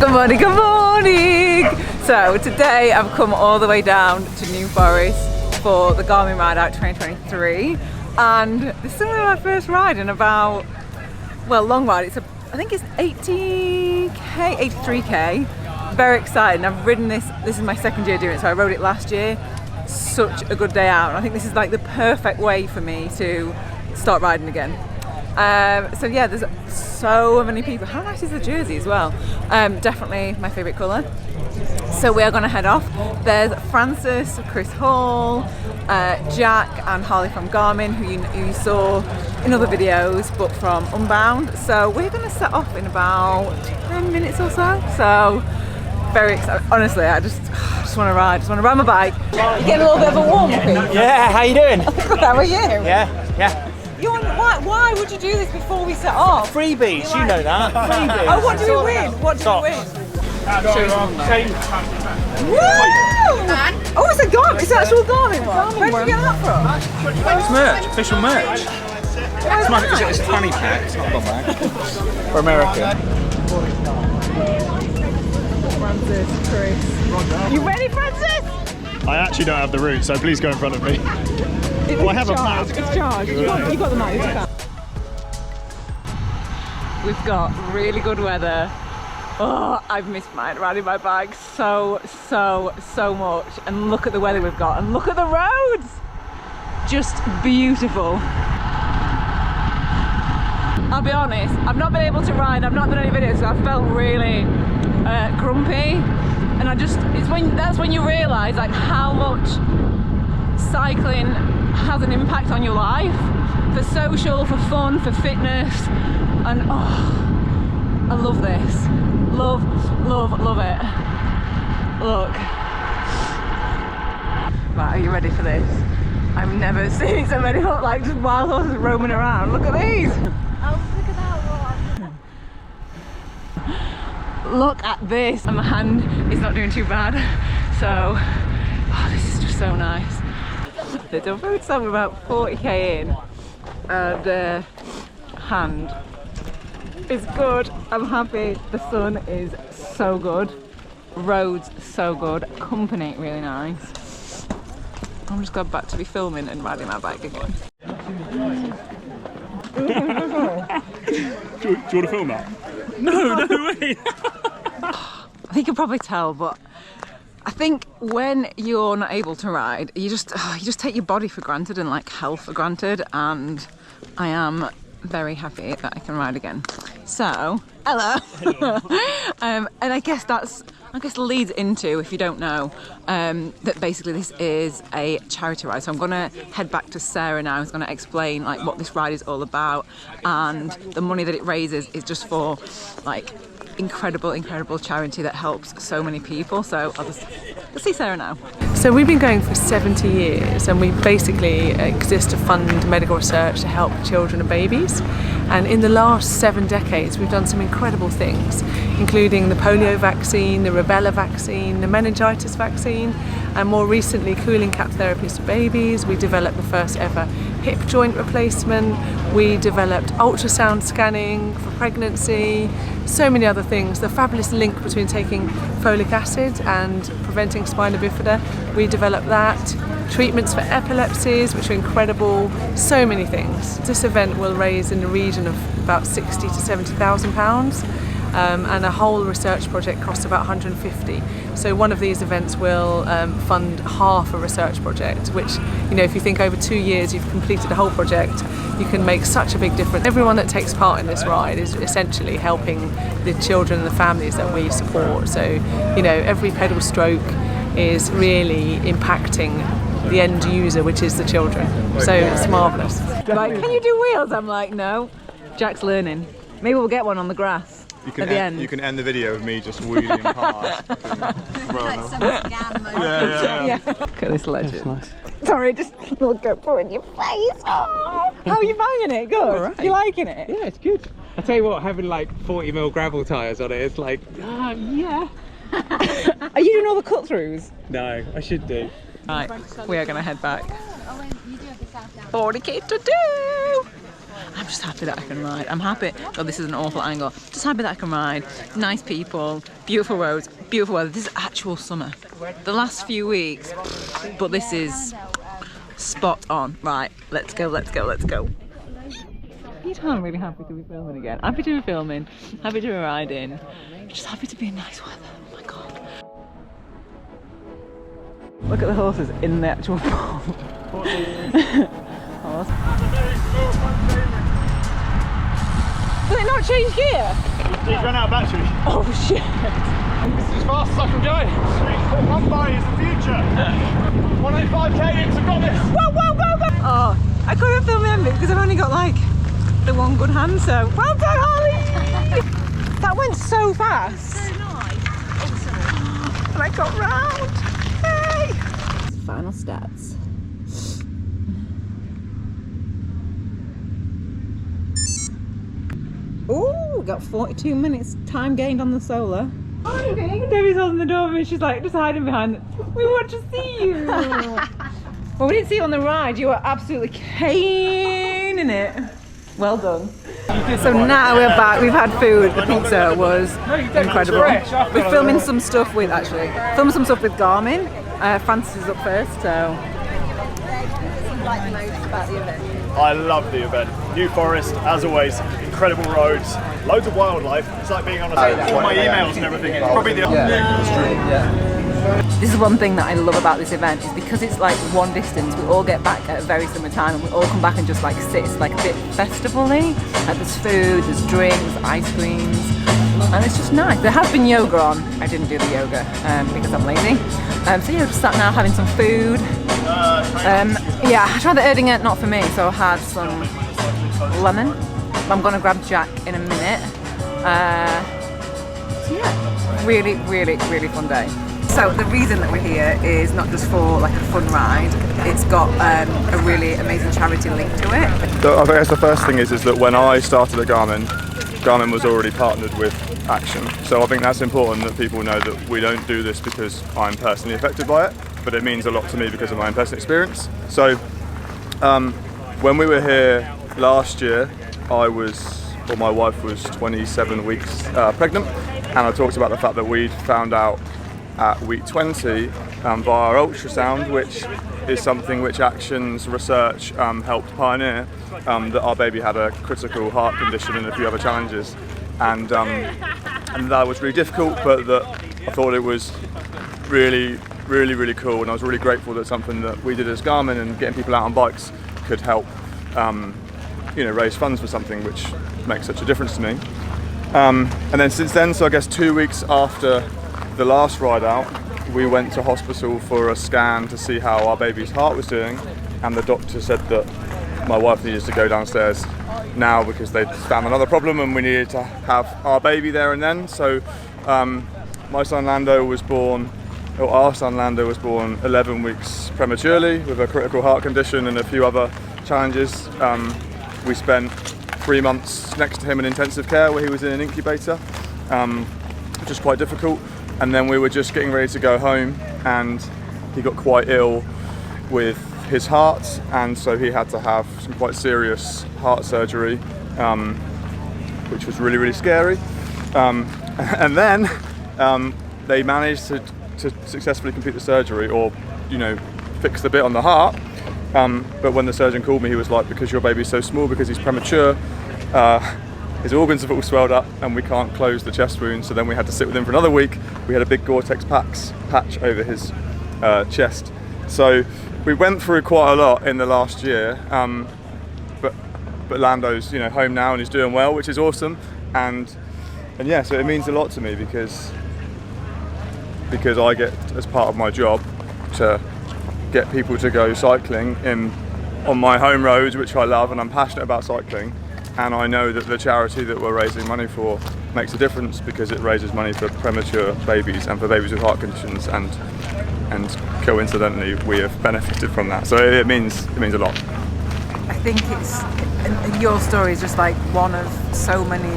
Good morning, good morning! So today I've come all the way down to New Forest for the Garmin Ride Out 2023, and this is my first ride in about, well, long ride. I think it's 80k, 83k. Very exciting. I've ridden this is my second year doing it, so I rode it last year. Such a good day out, and I think this is like the perfect way for me to start riding again. So yeah, there's so many people. How nice is the jersey as well? Definitely my favourite colour. So we are going to head off. There's Francis, Chris Hall, Jack and Harley from Garmin, who you saw in other videos, but from Unbound. So we're going to set off in about 10 minutes or so. So very excited. Honestly, I just want to ride. Just want to ride my bike. You're getting a little bit of a warm up. Yeah, how you doing? How are you? Yeah. Why would you do this before we set off? Freebies, you know that. Freebies. Oh, what do we win? What do we win? Woo! Oh, it's a Garmin. It's an actual Garmin one. Where did you get that from? It's merch, official merch. It's a fanny pack, it's not a bum bag. For America. Francis, Chris. You ready, Francis? I actually don't have the route, so please go in front of me. Well, I have a map. It's charged. You got the map. We've got really good weather. Oh, I've missed riding my bike so much. And look at the weather we've got, and look at the roads. Just beautiful. I'll be honest, I've not been able to ride. I've not done any videos, so I felt really grumpy. And that's when you realise like how much cycling has an impact on your life, for social, for fun, for fitness, and oh, I love this. Love it. Look. Right, are you ready for this? I've never seen so many like just wild horses roaming around. Look at these. Oh, look at that one. Look at this. And my hand is not doing too bad, so this is just so nice. The road's about 40k in, and hand is good. I'm happy. The sun is so good, roads so good, company really nice. I'm just going back to be filming and riding my bike again. Do you want to film that? No way! I think you'll probably tell, but I think when you're not able to ride, you just take your body for granted and like health for granted, and I am very happy that I can ride again. So, hello. And I guess leads into, if you don't know, that basically this is a charity ride. So I'm gonna head back to Sarah now, who's gonna explain like what this ride is all about, and the money that it raises is just for like incredible charity that helps so many people. So let's see Sarah now. So we've been going for 70 years, and we basically exist to fund medical research to help children and babies. And in the last 7 decades, we've done some incredible things, including the polio vaccine, the rubella vaccine, the meningitis vaccine, and more recently cooling cap therapies for babies. We developed the first ever hip joint replacement. We developed ultrasound scanning for pregnancy, so many other things. The fabulous link between taking folic acid and preventing spina bifida, we developed that. Treatments for epilepsies, which are incredible, so many things. This event will raise in the region of about 60 to 70,000 pounds. And a whole research project costs about 150. So one of these events will fund half a research project, which, you know, if you think over 2 years you've completed a whole project, you can make such a big difference. Everyone that takes part in this ride is essentially helping the children and the families that we support. So, you know, every pedal stroke is really impacting the end user, which is the children. So it's marvellous. Like, can you do wheels? I'm like, no. Jack's learning. Maybe we'll get one on the grass. You can end the video with me just wheeling past. Yeah. Look at this legend. Nice. Sorry, just look up in your face. Oh. How are you finding it? Good. Right. You liking it? Yeah, it's good. I tell you what, having like 40mm gravel tyres on it, it's like, yeah. Are you doing all the cut throughs? No, I should do. Right, we are going to head back. 40k to do. I'm just happy that I can ride. I'm happy, oh, this is an awful angle, just happy that I can ride. Nice people, beautiful roads, beautiful weather. This is actual summer. The last few weeks, but this is spot on. Right, let's go, let's go, let's go. I'm really happy to be filming again. Happy to be filming, happy to be riding, just happy to be in nice weather. Oh my god. Look at the horses in the actual pool. Horse. Will it not change gear? He's run out of battery. Oh shit. This is as fast as I can go. One by is the future. 105 cadence, I've got this. Whoa, whoa, whoa, whoa. Oh, I couldn't film them because I've only got like the one good hand, so well done, Holly! That went so fast. So nice. And I got round. Hey! Final stats. Oh, we got 42 minutes time gained on the solar. Oh, Debbie's holding the door and she's like just hiding behind it. We want to see you. Well, we didn't see you on the ride. You were absolutely caning it. Well done. So now we're back. We've had food. The pizza was incredible. We're filming some stuff with Garmin. Francis is up first, so. I love the event. New Forest, as always, incredible roads, loads of wildlife. It's like being on all my emails and everything. It's probably the This is one thing that I love about this event is because it's like one distance, we all get back at a very similar time and we all come back and just like sit. It's like a bit festival-y. Like there's food, there's drinks, ice creams, and it's just nice. There has been yoga on. I didn't do the yoga because I'm lazy. So yeah, just sat now having some food. Yeah, I tried the Erdinger, not for me, so I had some lemon. I'm gonna grab Jack in a minute. So yeah, really, really, really fun day. So the reason that we're here is not just for like a fun ride, it's got a really amazing charity link to it. So I guess the first thing is that when I started at Garmin, Garmin was already partnered with Action. So I think that's important that people know that we don't do this because I'm personally affected by it, but it means a lot to me because of my own personal experience. So when we were here last year, my wife was 27 weeks pregnant, and I talked about the fact that we'd found out at week 20 via our ultrasound, which is something which Action's research helped pioneer, that our baby had a critical heart condition and a few other challenges, and that was really difficult, but that I thought it was really, really, really cool, and I was really grateful that something that we did as Garmin and getting people out on bikes could help raise funds for something which makes such a difference to me. And then since then, so I guess 2 weeks after the last ride out, we went to hospital for a scan to see how our baby's heart was doing, and the doctor said that my wife needed to go downstairs now because they'd found another problem and we needed to have our baby there and then. So our son Lando was born 11 weeks prematurely with a critical heart condition and a few other challenges. We spent 3 months next to him in intensive care where he was in an incubator, which was quite difficult. And then we were just getting ready to go home and he got quite ill with his heart, and so he had to have some quite serious heart surgery, which was really, really scary. And then they managed to successfully complete the surgery, or fix the bit on the heart. But when the surgeon called me, he was like, because your baby's so small, because he's premature, his organs have all swelled up and we can't close the chest wound. So then we had to sit with him for another week. We had a big Gore-Tex patch over his chest. So we went through quite a lot in the last year. But Lando's home now and he's doing well, which is awesome. And yeah, so it means a lot to me because I get, as part of my job, to get people to go cycling on my home roads, which I love, and I'm passionate about cycling. And I know that the charity that we're raising money for makes a difference because it raises money for premature babies and for babies with heart conditions, and coincidentally we have benefited from that. So it means a lot. I think your story is just like one of so many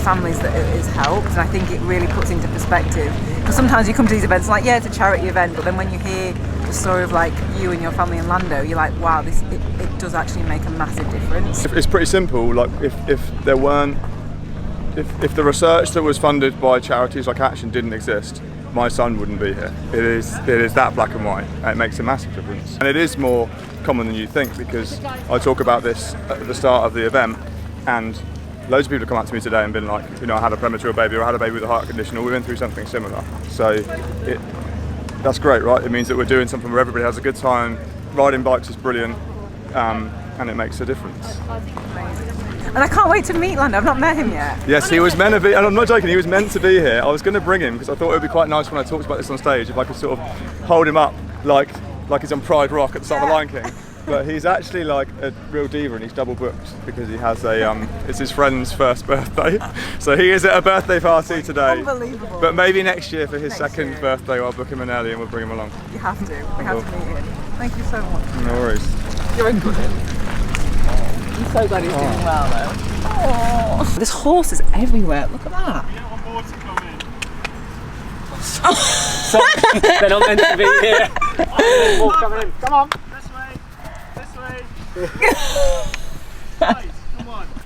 families that it has helped, and I think it really puts into perspective, Because sometimes you come to these events like, yeah, it's a charity event, but then when you hear the story of like you and your family in Lando, you're like, wow, it does actually make a massive difference. It's pretty simple. Like if there weren't, if the research that was funded by charities like Action didn't exist, my son wouldn't be here. It is that black and white, and it makes a massive difference. And it is more common than you think, because I talk about this at the start of the event, and loads of people have come up to me today and been like, you know, I had a premature baby, or I had a baby with a heart condition, or we went through something similar. So that's great, right? It means that we're doing something where everybody has a good time. Riding bikes is brilliant, and it makes a difference. And I can't wait to meet Lando. I've not met him yet. Yes, he was meant to be, and I'm not joking, he was meant to be here. I was going to bring him because I thought it would be quite nice when I talked about this on stage if I could sort of hold him up like he's on Pride Rock at the start of the Lion King. But he's actually like a real diva, and he's double booked because he has it's his friend's first birthday. So he is at a birthday party today. Unbelievable. But maybe next year for his second birthday I'll book him in early and we'll bring him along. You have to. We have to meet him. Thank you so much. No worries. You're in good. I'm so glad he's doing well though. Oh, there's horses everywhere. Look at that. They're not meant to be here. More coming in. Come on.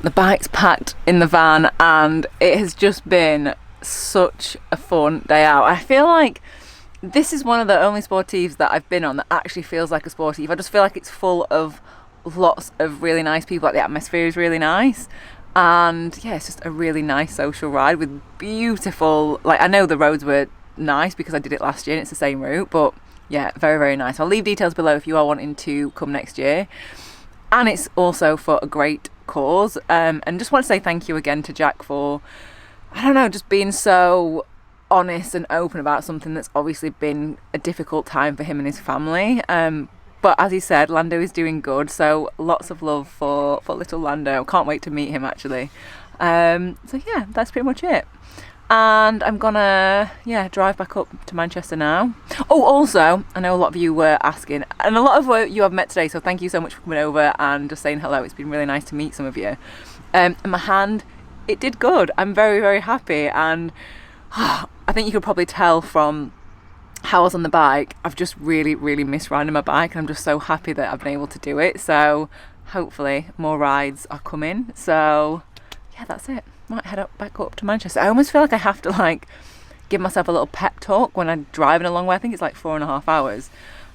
The bike's packed in the van, and it has just been such a fun day out. I feel like this is one of the only sportives that I've been on that actually feels like a sportive. I just feel like it's full of lots of really nice people. Like the atmosphere is really nice, and yeah, it's just a really nice social ride with beautiful, like, I know the roads were nice because I did it last year and it's the same route, but yeah, very, very nice. I'll leave details below if you are wanting to come next year. And it's also for a great cause. And just want to say thank you again to Jack for, I don't know, just being so honest and open about something that's obviously been a difficult time for him and his family. But as he said, Lando is doing good. So lots of love for little Lando. Can't wait to meet him actually. So yeah, that's pretty much it. And I'm gonna, drive back up to Manchester now. Oh, also, I know a lot of you were asking, and a lot of you I've met today, so thank you so much for coming over and just saying hello. It's been really nice to meet some of you. And my hand, it did good. I'm very, very happy, and I think you could probably tell from how I was on the bike, I've just really, really missed riding my bike, and I'm just so happy that I've been able to do it. So hopefully more rides are coming. So yeah, that's it. Might head back up to Manchester. I almost feel like I have to like give myself a little pep talk when I'm driving a long way. I think it's like 4.5 hours.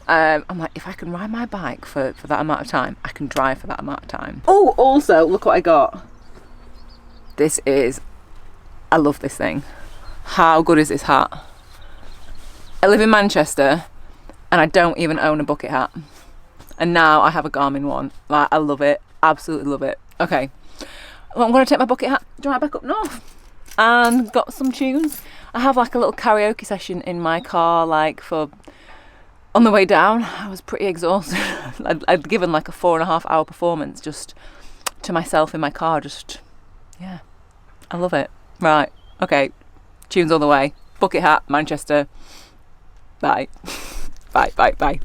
I'm like, if I can ride my bike for that amount of time, I can drive for that amount of time. Oh, also, look what I got. I love this thing. How good is this hat? I live in Manchester and I don't even own a bucket hat. And now I have a Garmin one. Like, I love it. Absolutely love it. Okay. Well, I'm going to take my bucket hat, drive back up north, and got some tunes. I have like a little karaoke session in my car, like on the way down. I was pretty exhausted. I'd given like a 4.5 hour performance just to myself in my car. Yeah, I love it. Right, okay, tunes all the way. Bucket hat, Manchester. Bye. Bye.